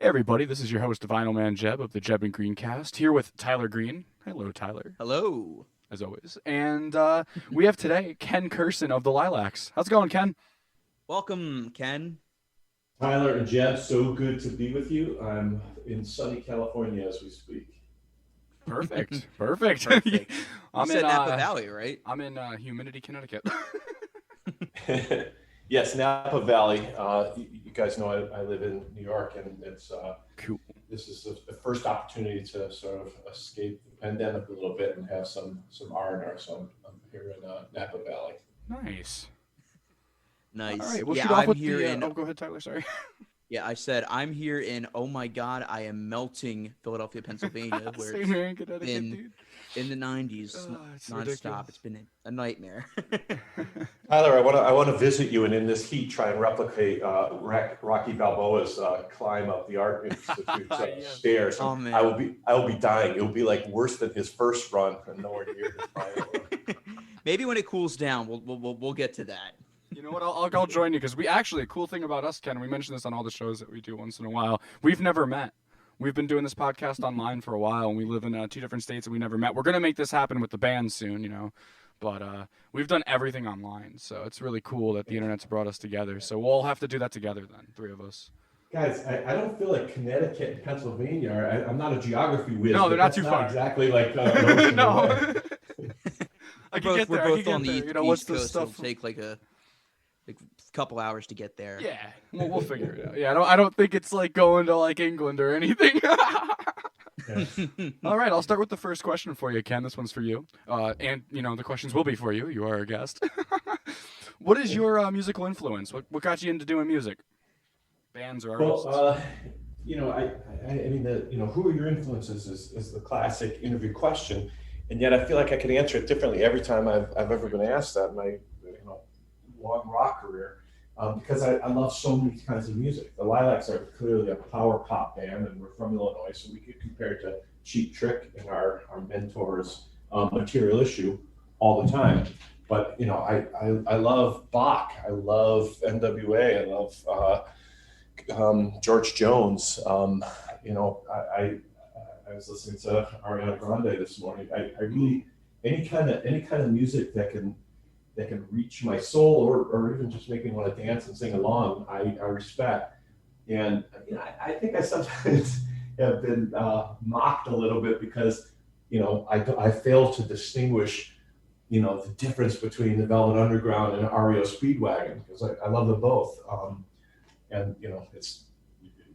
everybody, this is your host, Vinyl Man Jebb of the Jebb and Green cast, here with Tyler Green. Hello, Tyler. Hello. As always. And we have today Ken Kurson of the Lilacs. How's it going, Ken? Welcome, Ken. Tyler and Jebb, so good to be with you. I'm in sunny California as we speak. Perfect. I'm in Napa Valley, right? I'm in Humidity, Connecticut. Yes, Napa Valley. You guys know I live in New York, and it's cool. This is the first opportunity to sort of escape the pandemic a little bit and have some R&R. So I'm here in Napa Valley. Nice. Nice. All right, we'll yeah, shoot off I'm with here in. Oh, go ahead, Tyler. Sorry. Yeah, I said I'm here in. Oh my God, I am melting Philadelphia, Pennsylvania, where Same here in Connecticut, dude. In the 90s, it's nonstop. ridiculous. It's been a nightmare. Tyler, I want to visit you, and in this heat, try and replicate Rocky Balboa's climb up the Art Institute stairs. Oh, man. I will be dying. It will be like worse than his first run, and nowhere near his final. Maybe when it cools down, we'll get to that. You know what? I'll join you because we actually, a cool thing about us, Ken, we mention this on all the shows that we do once in a while. We've never met. We've been doing this podcast online for a while, and we live in 2 different states, and we never met. We're going to make this happen with the band soon, you know. But we've done everything online, so it's really cool that the internet's brought us together. So we'll have to do that together then, 3 of us. Guys, I don't feel like Connecticut and Pennsylvania are, I'm not a geography whiz. No, they're not too far. Exactly like no. We're both on the you know, East Coast. Stuff? It'll take like a couple hours to get there. Yeah, we'll figure it out. Yeah, I don't think it's like going to like England or anything. All right, I'll start with the first question for you, Ken. This one's for you, and you know the questions will be for you. You are our guest. What is your musical influence? What got you into doing music? Bands or artists? Well, you know, I mean, who are your influences is the classic interview question, and yet I feel like I can answer it differently every time I've ever been asked that in my long rock career. Because I love so many kinds of music. The Lilacs are clearly a power pop band, and we're from Illinois, so we get compared to Cheap Trick and our mentors' Material Issue all the time. But you know, I love Bach, I love NWA, I love George Jones. You know, I was listening to Ariana Grande this morning. I really any kind of music that can reach my soul or even just make me want to dance and sing along, I respect. And you know, I think I sometimes have been mocked a little bit because, you know, I fail to distinguish, you know, the difference between the Velvet Underground and REO Speedwagon, because I love them both. And you know,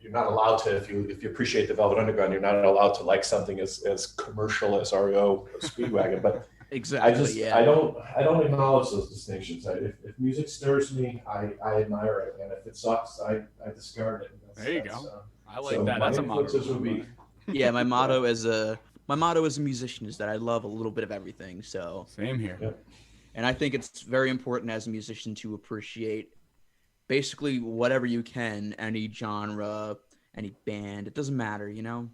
you're not allowed to, if you appreciate the Velvet Underground, you're not allowed to like something as commercial as REO Speedwagon. But exactly. I don't acknowledge those distinctions. If music stirs me, I admire it, and if it sucks, I discard it. There you go. I like that. That's a motto. Yeah, my motto as a musician is that I love a little bit of everything. So same here. Yep. And I think it's very important as a musician to appreciate basically whatever you can, any genre, any band. It doesn't matter, you know.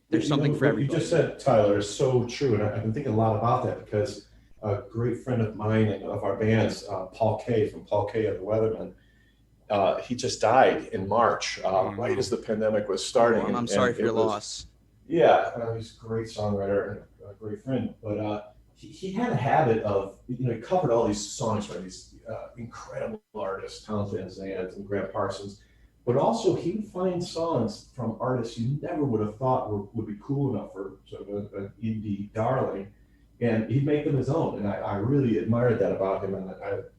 There's something for everybody. What you just said, Tyler, is so true, and I've been thinking a lot about that because a great friend of mine and of our bands, Paul Kay from Paul Kay of the Weathermen, he just died in March, right as the pandemic was starting. Well, I'm sorry for your loss. Yeah, he's a great songwriter and a great friend, but he had a habit of, you know, he covered all these songs by these incredible artists, Towns Van Zandt and Grant Parsons. But also, he would find songs from artists you never would have thought would be cool enough for sort of an indie darling, and he'd make them his own. And I really admired that about him, and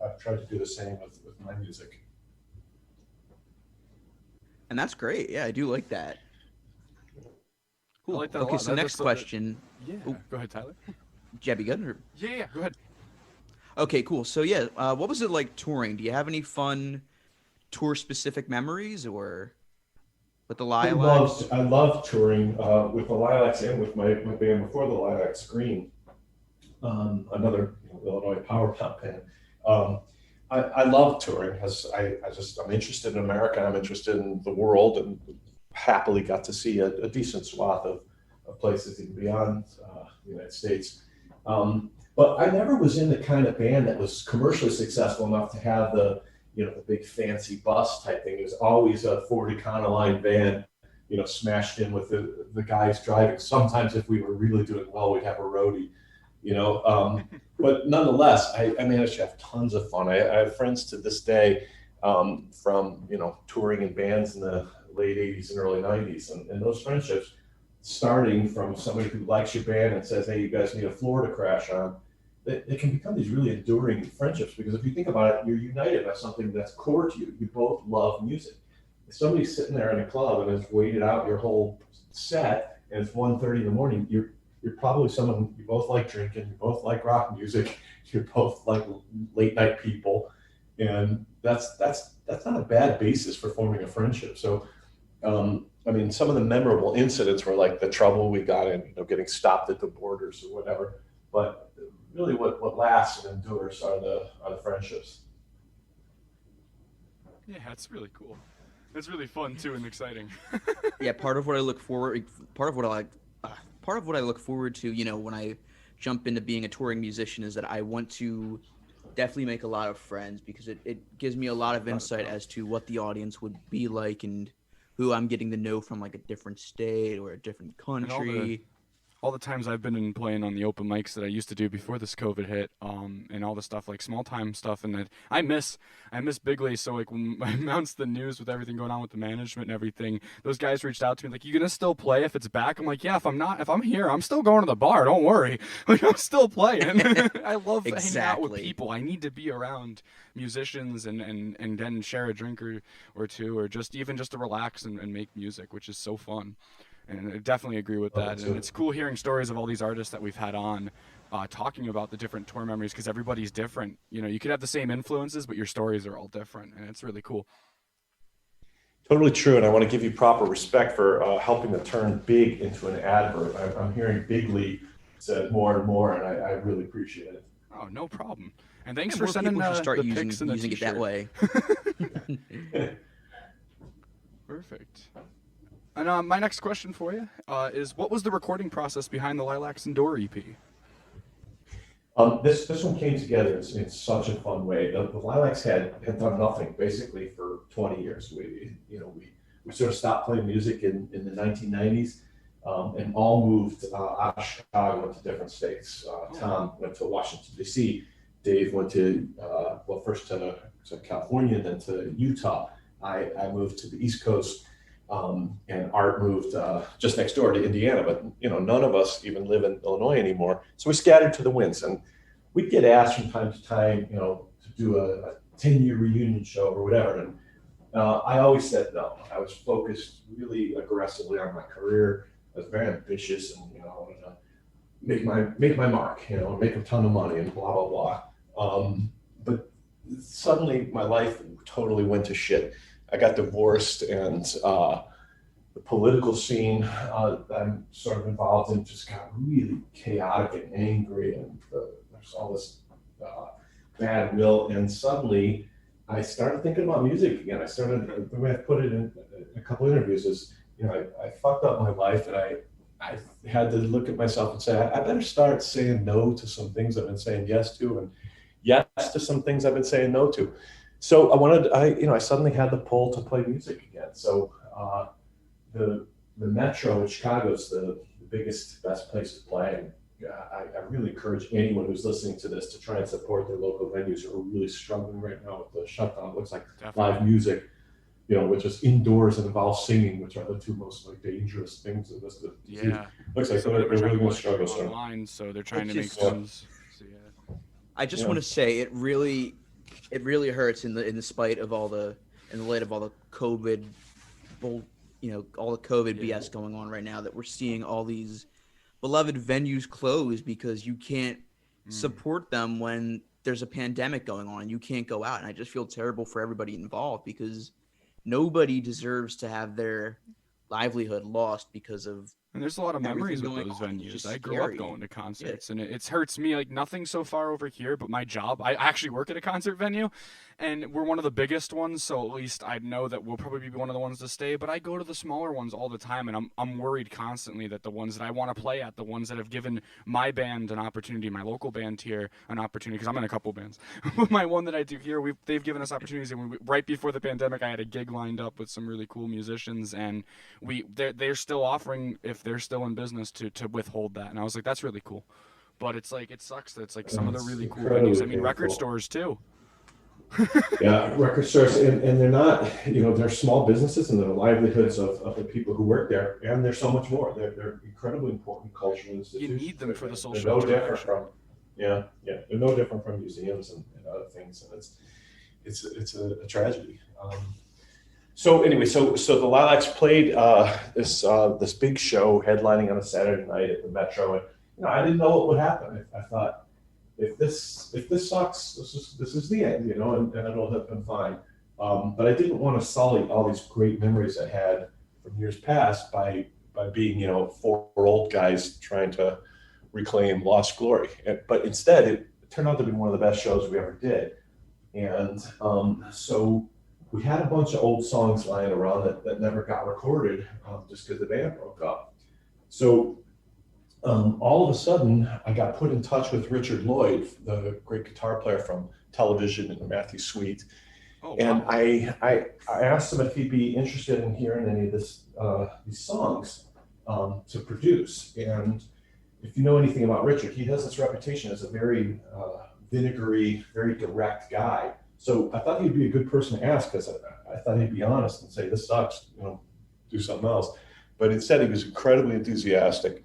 I've tried to do the same with my music. And that's great. Yeah, I do like that. Cool. I like that. Okay, so next question. Yeah. Go ahead, Tyler. Jebby, good? Or? Yeah. Go ahead. Okay, cool. So yeah, what was it like touring? Do you have any fun tour-specific memories, or with the Lilacs? I love touring with the Lilacs and with my band before the Lilacs, Green, another Illinois power pop band. I love touring because I'm interested in America, I'm interested in the world, and happily got to see a decent swath of places even beyond the United States. But I never was in the kind of band that was commercially successful enough to have the the big fancy bus type thing. There's always a Ford Econoline van, smashed in with the guys driving. Sometimes if we were really doing well, we'd have a roadie, but nonetheless, I managed to have tons of fun. I have friends to this day from, touring in bands in the late 80s and early 90s. And those friendships, starting from somebody who likes your band and says, hey, you guys need a floor to crash on, they can become these really enduring friendships, because if you think about it, you're united by something that's core to you. You both love music. If somebody's sitting there in a club and has waited out your whole set and it's 1:30 in the morning, you're probably someone, you both like drinking, you both like rock music, you're both like late night people. And that's not a bad basis for forming a friendship. So, some of the memorable incidents were like the trouble we got in, getting stopped at the borders or whatever. But really, what lasts and endures are the friendships. Yeah, it's really cool. It's really fun too and exciting. Yeah, part of what I look forward to, when I jump into being a touring musician, is that I want to definitely make a lot of friends, because it gives me a lot of insight as to what the audience would be like and who I'm getting to know from like a different state or a different country. All the times I've been in playing on the open mics that I used to do before this COVID hit, and all the stuff like small time stuff, and that I miss bigly. So like when I announced the news with everything going on with the management and everything, those guys reached out to me like, "You gonna still play if it's back?" I'm like, "Yeah, if I'm here, I'm still going to the bar. Don't worry, like I'm still playing." I love hanging out with people. I need to be around musicians and then share a drink or two, or just to relax and make music, which is so fun. And I definitely agree with that. And it's cool hearing stories of all these artists that we've had on talking about the different tour memories, because everybody's different. You could have the same influences, but your stories are all different, and it's really cool. Totally true. And I want to give you proper respect for helping to turn big into an adverb. I'm hearing bigly said more and more, and I really appreciate it. Oh, no problem. And thanks for sending the pics and the using it that way. Perfect. And my next question for you is, what was the recording process behind the Lilacs and Door EP? This one came together in such a fun way. The Lilacs had done nothing basically for 20 years. We sort of stopped playing music in the 1990s, and all moved out of Chicago, went to different states. Tom went to Washington, D.C. Dave went to first to California, then to Utah. I moved to the East Coast. And Art moved just next door to Indiana, but none of us even live in Illinois anymore. So we scattered to the winds, and we'd get asked from time to time, to do a 10-year reunion show or whatever. And I always said no. I was focused really aggressively on my career. I was very ambitious, and I wanted to make my mark, make a ton of money and blah blah blah. But suddenly my life totally went to shit. I got divorced, and the political scene that I'm sort of involved in just got really chaotic and angry, and there's all this bad will. And suddenly I started thinking about music again. The way I put it in a couple of interviews is, I fucked up my life, and I had to look at myself and say, I better start saying no to some things I've been saying yes to, and yes to some things I've been saying no to. So I suddenly had the pull to play music again. So the Metro in Chicago is the biggest, best place to play. And I really encourage anyone who's listening to this to try and support their local venues who are really struggling right now with the shutdown. It looks like live music, which is indoors and involves singing, which are the two most dangerous things in this. Yeah. Looks like they're really going to struggle. Online, so they're trying to make films. So, yeah. I just want to say it really hurts in the light of all the COVID, all the COVID BS going on right now, that we're seeing all these beloved venues close because you can't support them when there's a pandemic going on and you can't go out. And I just feel terrible for everybody involved, because nobody deserves to have their livelihood lost because of And there's a lot of memories with Everything those going on. It's venues. just I grew up scary. going to concerts, and it hurts me. Like, nothing so far over here, but my job. I actually work at a concert venue, and we're one of the biggest ones, so at least I know that we'll probably be one of the ones to stay. But I go to the smaller ones all the time, and I'm worried constantly that the ones that I want to play at, the ones that have given my band an opportunity, my local band here an opportunity, because I'm in a couple bands. My one that I do here, they've given us opportunities, and right before the pandemic, I had a gig lined up with some really cool musicians, and they're still offering, if they're still in business, to withhold that. And I was like, that's really cool. But it's like, it sucks that it's like some of the really cool venues. I mean, record stores too. Yeah, record stores, and they're not, they're small businesses, and they're livelihoods of the people who work there, and there's so much more. They're incredibly important cultural institutions. You need them for the social They're no different interaction. from, they're no different from museums and other things, and it's a tragedy. So anyway, so the Lilacs played this big show headlining on a Saturday night at the Metro, and I didn't know what would happen. I thought, if this sucks, this is the end, and it'll have been fine. But I didn't want to sully all these great memories I had from years past by being, four old guys trying to reclaim lost glory. But instead, it turned out to be one of the best shows we ever did. And so we had a bunch of old songs lying around that never got recorded just because the band broke up. So all of a sudden, I got put in touch with Richard Lloyd, the great guitar player from Television and Matthew Sweet. Oh, And wow. I asked him if he'd be interested in hearing any of these songs to produce. And if you know anything about Richard, he has this reputation as a very vinegary, very direct guy. So I thought he'd be a good person to ask, because I thought he'd be honest and say, this sucks, do something else. But instead, he was incredibly enthusiastic.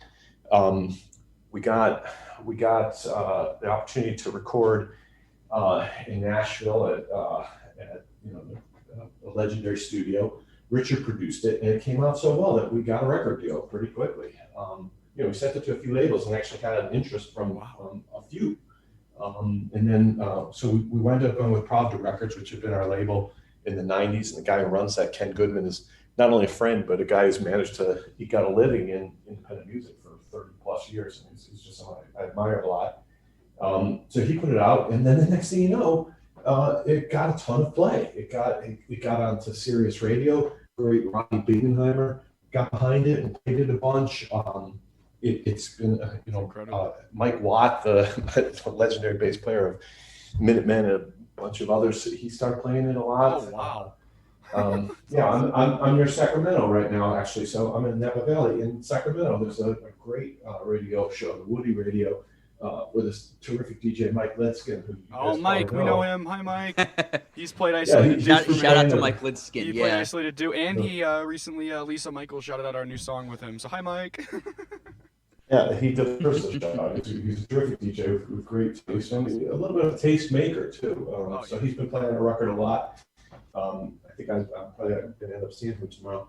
We got the opportunity to record in Nashville at a legendary studio. Richard produced it, and it came out so well that we got a record deal pretty quickly. We sent it to a few labels and actually had an interest from a few. And then so we wound up going with Pravda Records, which had been our label in the 90s. And the guy who runs that, Ken Goodman, is not only a friend, but a guy who's managed to eke out a living in independent music for 30 plus years. And he's just someone I admire a lot. So he put it out, and then the next thing you know, it got a ton of play. It got onto Sirius Radio. Great Ronnie Bingenheimer got behind it and played it a bunch. It's been, Mike Watt, the legendary bass player of Minutemen and a bunch of others, he started playing it a lot. Oh, wow. I'm near Sacramento right now, actually. So I'm in Napa Valley in Sacramento. There's a great radio show, the Woody Radio, with this terrific DJ, Mike Lidskin. Oh, Mike, we know him. Hi, Mike. He's played Isolated. Shout out to Mike Lidskin. He played Isolated Dude, and he recently, Lisa Michaels shouted out our new song with him. So hi, Mike. Yeah, he did the first show. He's a terrific DJ with great taste, and he's a little bit of a taste maker too. So he's been playing our record a lot. I think I'm probably going to end up seeing him tomorrow.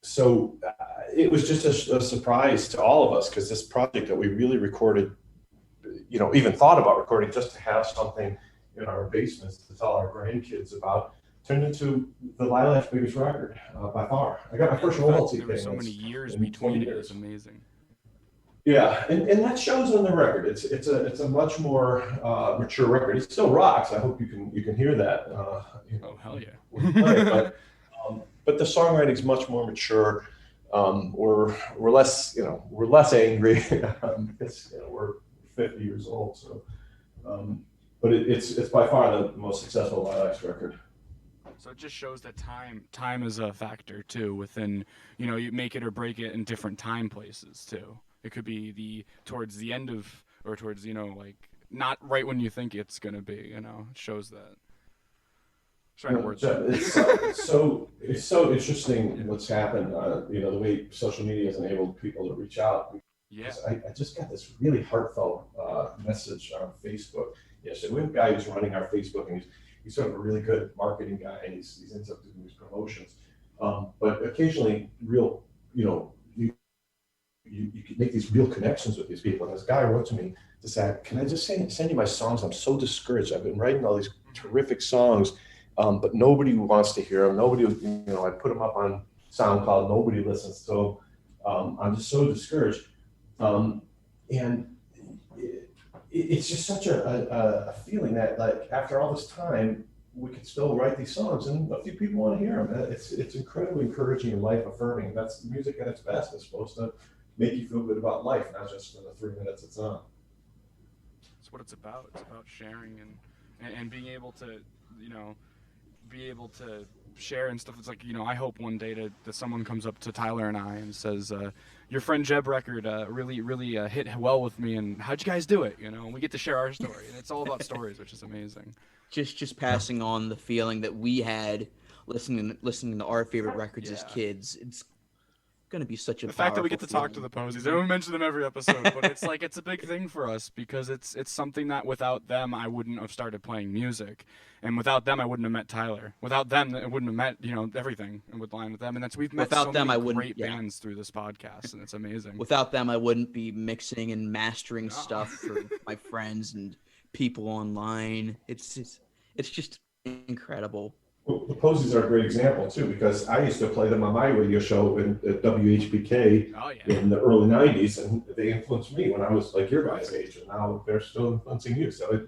So it was just a surprise to all of us, because this project that we really recorded, even thought about recording just to have something in our basements to tell our grandkids about, turned into the Lilacs' biggest record by far. I got my first royalty There were payment so many years in between 20 it. years. It's amazing. Yeah, and that shows on the record. It's a much more mature record. It still rocks. I hope you can hear that. Oh, hell yeah. But the songwriting's much more mature. We're less angry because we're 50 years old. So, but it's by far the most successful Lilacs record. So it just shows that time is a factor too. Within you make it or break it in different time places too. It could be towards the end of, or towards not right when you think it's gonna be. It shows that. It's so interesting what's happened. The way social media has enabled people to reach out. Yeah. I just got this really heartfelt message on Facebook yesterday. We have a guy who's running our Facebook, and he's sort of a really good marketing guy, and he's into doing these promotions. But occasionally, you can make these real connections with these people. And this guy wrote to me to say, "Can I just send you my songs? I'm so discouraged. I've been writing all these terrific songs, but nobody wants to hear them. Nobody, I put them up on SoundCloud. Nobody listens to them. I'm just so discouraged. And it's just such a feeling that, like, after all this time, we could still write these songs and a few people want to hear them. It's incredibly encouraging and life affirming. That's music at its best. It's supposed to make you feel good about life, not just for the 3 minutes it's on. That's what it's about. It's about sharing and being able to, be able to share and stuff. It's like, I hope one day that someone comes up to Tyler and I and says, your Friend Jebb record really hit well with me, and how'd you guys do it? And we get to share our story, and it's all about stories, which is amazing. Just passing on the feeling that we had listening to our favorite records as kids. It's gonna be such a the fact that we get to talk to the Posies. I don't mention them every episode, but it's like it's a big thing for us because it's something that without them I wouldn't have started playing music, and without them I wouldn't have met Tyler. Without them I wouldn't have met everything and would line with them. And we've met without so them many I wouldn't, great bands through this podcast, and it's amazing. Without them I wouldn't be mixing and mastering stuff for my friends and people online. It's just incredible. Well, the Posies are a great example too, because I used to play them on my radio show at WHBK in the early '90s, and they influenced me when I was like your guys' age, and now they're still influencing you. So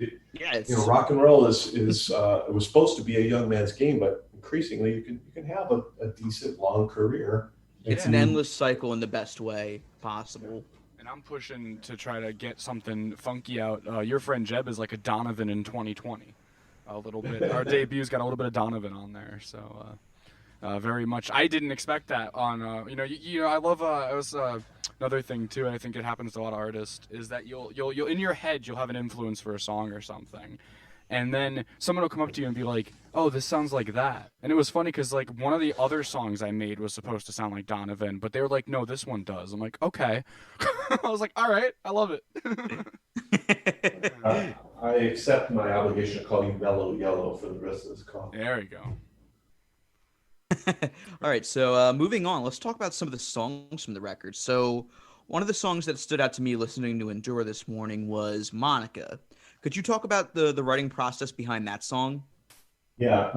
rock and roll is it was supposed to be a young man's game, but increasingly you can have a decent long career. It's an endless cycle in the best way possible. And I'm pushing to try to get something funky out. Your Friend Jebb is like a Donovan in 2020. A little bit. Our debut's got a little bit of Donovan on there, so very much. I didn't expect that on. I love. It was another thing too. And I think it happens to a lot of artists is that you'll in your head you'll have an influence for a song or something, and then someone will come up to you and be like, "Oh, this sounds like that." And it was funny because like one of the other songs I made was supposed to sound like Donovan, but they were like, "No, this one does." I'm like, "Okay." I was like, "All right, I love it." I accept my obligation to call you Mellow Yellow for the rest of this call. There we go. All right, so moving on, let's talk about some of the songs from the record. So one of the songs that stood out to me listening to Endure this morning was Monica. Could you talk about the writing process behind that song? Yeah,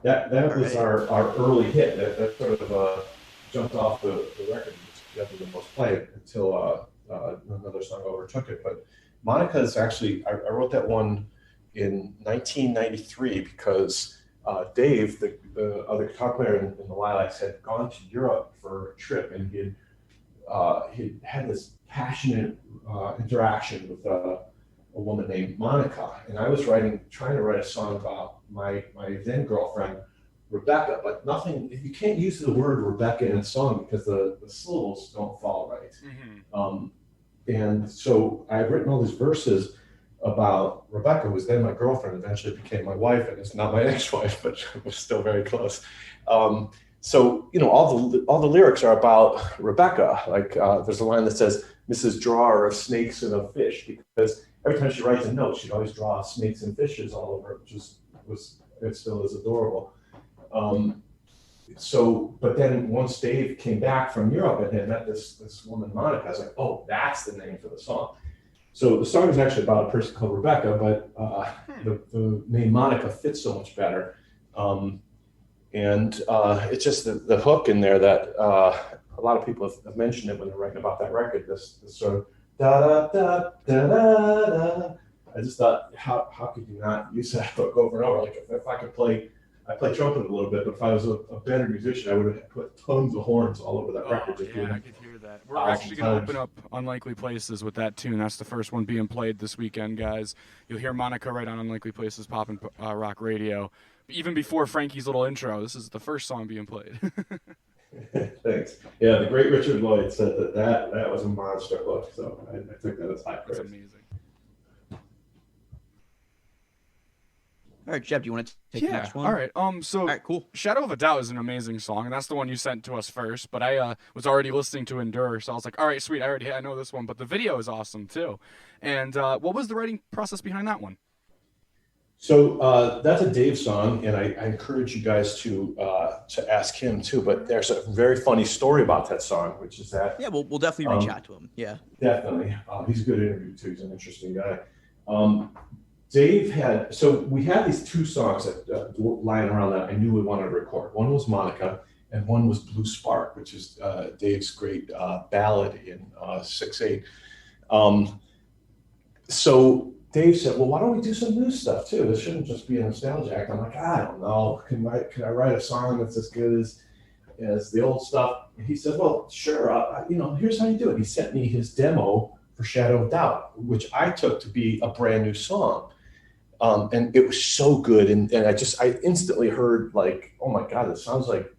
that was our early hit. That sort of jumped off the record and got the most played until another song overtook it. But Monica is actually, I wrote that one in 1993 because Dave, the other guitar player in the Lilacs, had gone to Europe for a trip, and he had this passionate interaction with a woman named Monica. And I was trying to write a song about my then girlfriend, Rebecca, but nothing, you can't use the word Rebecca in a song because the syllables don't fall right. Mm-hmm. And so I've written all these verses about Rebecca, who was then my girlfriend, eventually became my wife, and it's not my ex-wife, but we're still very close. So all the lyrics are about Rebecca. Like there's a line that says, "Mrs. Drawer of snakes and of fish," because every time she writes a note, she'd always draw snakes and fishes all over it, which it still is adorable. But then once Dave came back from Europe and had met this woman, Monica, I was like, oh, that's the name for the song. So the song is actually about a person called Rebecca, but the name Monica fits so much better. It's just the hook in there that a lot of people have mentioned it when they're writing about that record, this sort of da-da-da-da-da-da. I just thought, how could you not use that hook over and over? Like if I could I play trumpet a little bit, but if I was a better musician, I would have put tons of horns all over that record. Yeah, I could hear that. We're actually going to open up Unlikely Places with that tune. That's the first one being played this weekend, guys. You'll hear Monica right on Unlikely Places popping rock radio. Even before Frankie's little intro, this is the first song being played. Thanks. Yeah, the great Richard Lloyd said that was a monster hook, so I took that as high praise. That's amazing. All right, Jebb, do you want to take the next one? All right. All right, cool. Shadow of a Doubt is an amazing song, and that's the one you sent to us first. But I was already listening to Endure, so I was like, all right, sweet, I know this one. But the video is awesome too. And what was the writing process behind that one? So that's a Dave song, and I encourage you guys to ask him too. But there's a very funny story about that song, which is that we'll definitely reach out to him. Yeah, definitely. He's a good interview too. He's an interesting guy. We had these two songs that lying around that I knew we wanted to record. One was Monica, and one was Blue Spark, which is Dave's great ballad in 6/8. So Dave said, well, why don't we do some new stuff too? This shouldn't just be a nostalgia act. I'm like, I don't know. Can I write a song that's as good as the old stuff? And he said, well, sure. Here's how you do it. He sent me his demo for Shadow of Doubt, which I took to be a brand new song. And it was so good. And I instantly heard like, oh my God, it sounds like,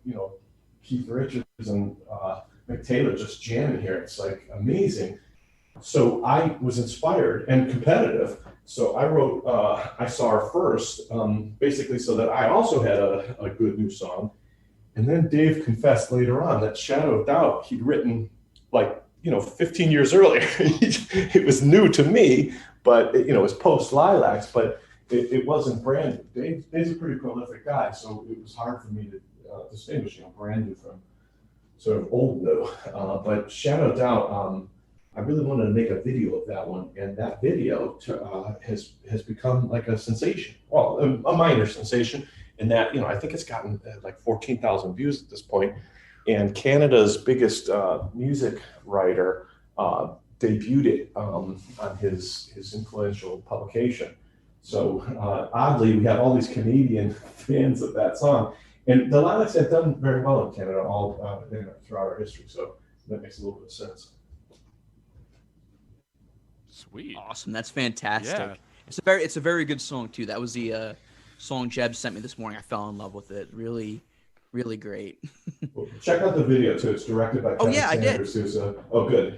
Keith Richards and Mick Taylor just jamming here. It's like amazing. So I was inspired and competitive. So I wrote I Saw Her First, basically so that I also had a good new song. And then Dave confessed later on that Shadow of Doubt he'd written 15 years earlier. It was new to me, but it was post Lilacs, but it wasn't brand new. Dave's a pretty prolific guy, so it was hard for me to distinguish brand new from sort of old new. But Shadow of Doubt, I really wanted to make a video of that one, and that video has become like a sensation. Well, a minor sensation, in that I think it's gotten like 14,000 views at this point. And Canada's biggest music writer debuted it on his influential publication. So oddly, we have all these Canadian fans of that song, and the Lilacs have done very well in Canada all throughout our history. So that makes a little bit of sense. Sweet. Awesome. That's fantastic. Yeah. It's a very good song too. That was the song Jebbs sent me this morning. I fell in love with it. Really, really great. Well, check out the video too. It's directed by Kevin Sanders, I did. who's good.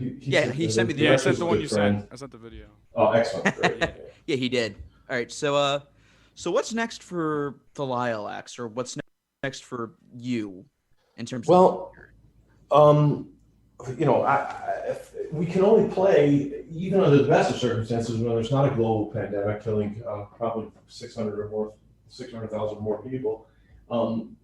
He sent me the I sent the one you sent. I sent the video. Oh, excellent. Great. Yeah, he did. All right. So what's next for the Lilacs, or what's next for you in terms of? We can only play, even under the best of circumstances, when there's not a global pandemic killing probably 600,000 more people.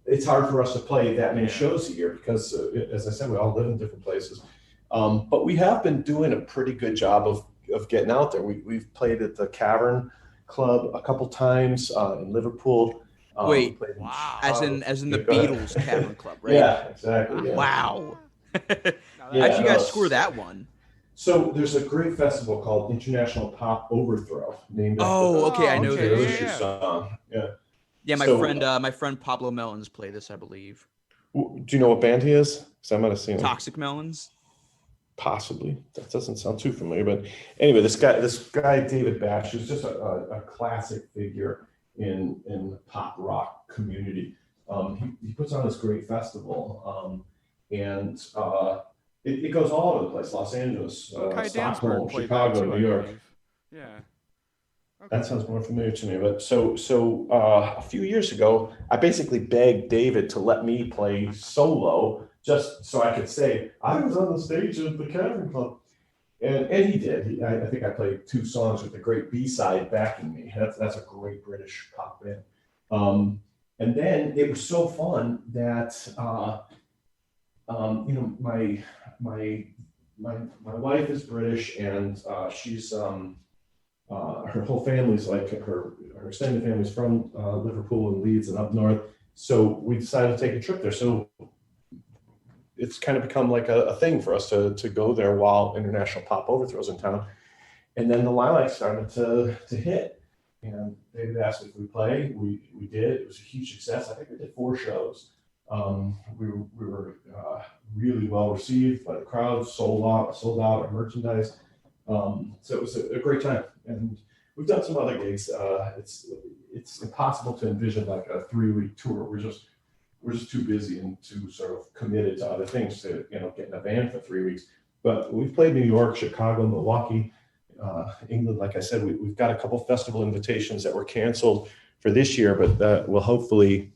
It's hard for us to play that many shows a year because, as I said, we all live in different places. But we have been doing a pretty good job of getting out there. We've played at the Cavern Club a couple times in Liverpool. Wait, wow! As in the Beatles Cavern Club, right? Yeah, exactly. Yeah. Wow. How'd you guys score that one? So there's a great festival called International Pop Overthrow named after I know this song. Yeah. Yeah, my friend Pablo Melons played this, I believe. Do you know what band he is? Because I might have seen him. Toxic Melons? Possibly. That doesn't sound too familiar. But anyway, this guy David Batch is just a classic figure in the pop rock community. He puts on this great festival, and it goes all over the place: Los Angeles, Stockholm, Chicago, New York. Yeah. Okay. That sounds more familiar to me. But so a few years ago, I basically begged David to let me play solo, just so I could say I was on the stage at the Cavern Club, and he did. I think I played 2 songs with a great B-side backing me. That's a great British pop band. And then it was so fun that my wife is British, and she's her whole family's like her extended family's from Liverpool and Leeds and up north. So we decided to take a trip there. So it's kind of become like a thing for us to go there while International Pop Overthrow's in town. And then the Lilacs started to hit. And David asked if we play. We did. It was a huge success. I think we did 4 shows. We were really well received by the crowd, sold out our merchandise. So it was a great time. And we've done some other gigs. It's impossible to envision like a 3-week tour. We're just too busy and too sort of committed to other things to get in a van for 3 weeks. But we've played New York, Chicago, Milwaukee, England. Like I said, we've got a couple festival invitations that were canceled for this year, but that will hopefully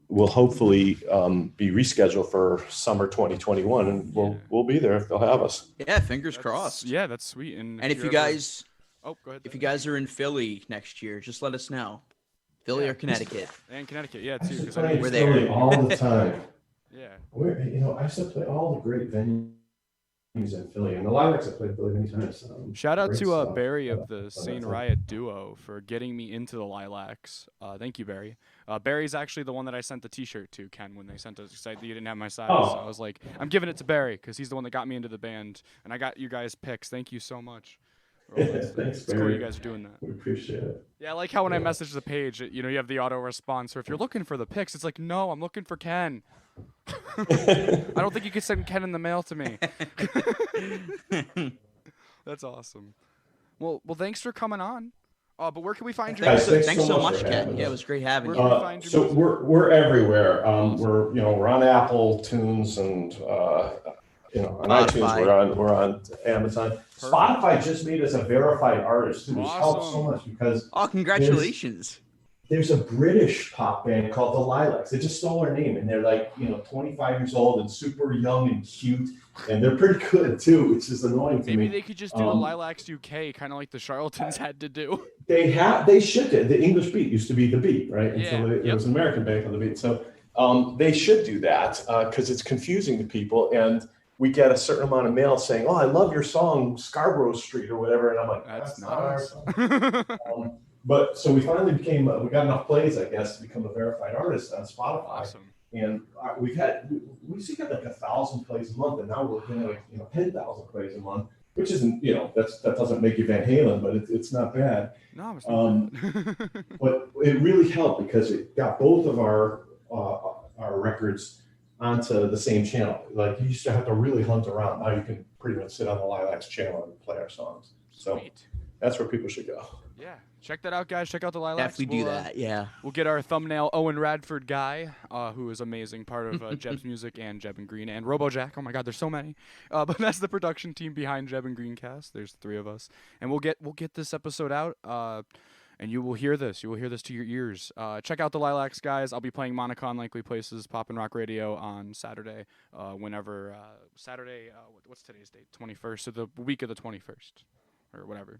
be rescheduled for summer 2021, and we'll be there if they'll have us. Yeah, fingers crossed. Yeah, that's sweet. And if you guys, go ahead. If you guys are in Philly next year, just let us know. Philly or Connecticut. And Connecticut, yeah, too. Because we're there all the time. Yeah. I used to play all the great venues he's in Philly, and the Lilacs have played Philly many times. Shout out Great to stuff. Barry of the that Sane time. Riot duo for getting me into the Lilacs. Thank you, Barry. Barry's actually the one that I sent the T-shirt to, Ken, when they sent us. You didn't have my size, Oh. so I was like, I'm giving it to Barry because he's the one that got me into the band, and I got you guys picks. Thank you so much. Thanks, It's cool Barry. you guys are doing that. We appreciate it. Yeah, I like how when I Yeah. message the page, you have the auto response. So if you're looking for the pics, it's like, no, I'm looking for Ken. I don't think you could send Ken in the mail to me. That's awesome. Well, thanks for coming on. But where can we find your Guys, music? Thanks so much, for Ken. having Yeah, it us. was great having Where you. can we find your So music? we're everywhere. Awesome. We're on Apple Tunes and on iTunes. Spotify. We're on Amazon. Spotify just made us a verified artist, which helps so Awesome. much because Oh, congratulations. there's a British pop band called the Lilacs. They just stole our name, and they're like 25 years old and super young and cute, and they're pretty good too, which is annoying to me. Maybe they could just do the Lilacs UK, kind of like the Charlatans had to do. They should. The English Beat used to be the Beat, right? Yeah, Until it yep. was an American band called the Beat. So they should do that because it's confusing to people, and we get a certain amount of mail saying, "Oh, I love your song Scarborough Street" or whatever, and I'm like, That's not not our us. song. But so we finally became, we got enough plays, I guess, to become a verified artist on Spotify. Awesome. And we used to get like 1,000 plays a month, and now we're getting like 10,000 plays a month, which isn't that doesn't make you Van Halen, but it's not bad. No, it's not bad. But it really helped because it got both of our records onto the same channel. Like you used to have to really hunt around. Now you can pretty much sit on the Lilacs channel and play our songs. So Sweet. that's where people should go. Yeah. Check that out, guys. Check out the Lilacs. Definitely do that. Yeah. We'll get our thumbnail Owen Radford guy, who is amazing, part of Jebbs Music and Jebb and Green and Robo Jack. Oh my God, there's so many. But that's the production team behind Jebb and Greencast. There's 3 of us, and we'll get this episode out. And you will hear this. You will hear this to your ears. Check out the Lilacs, guys. I'll be playing Monica on Likely Places, Pop and Rock Radio on Saturday. Saturday. What's today's date? 21st. So the week of the 21st, or whatever.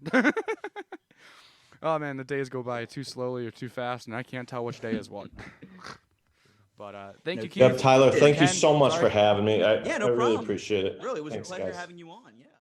Oh man, the days go by too slowly or too fast, and I can't tell which day is what. But thank you, Keith. Tyler, thank Ken, you so much sorry. for having me. Yeah, no I really problem. appreciate it. Really, it was Thanks, a pleasure guys. having you on.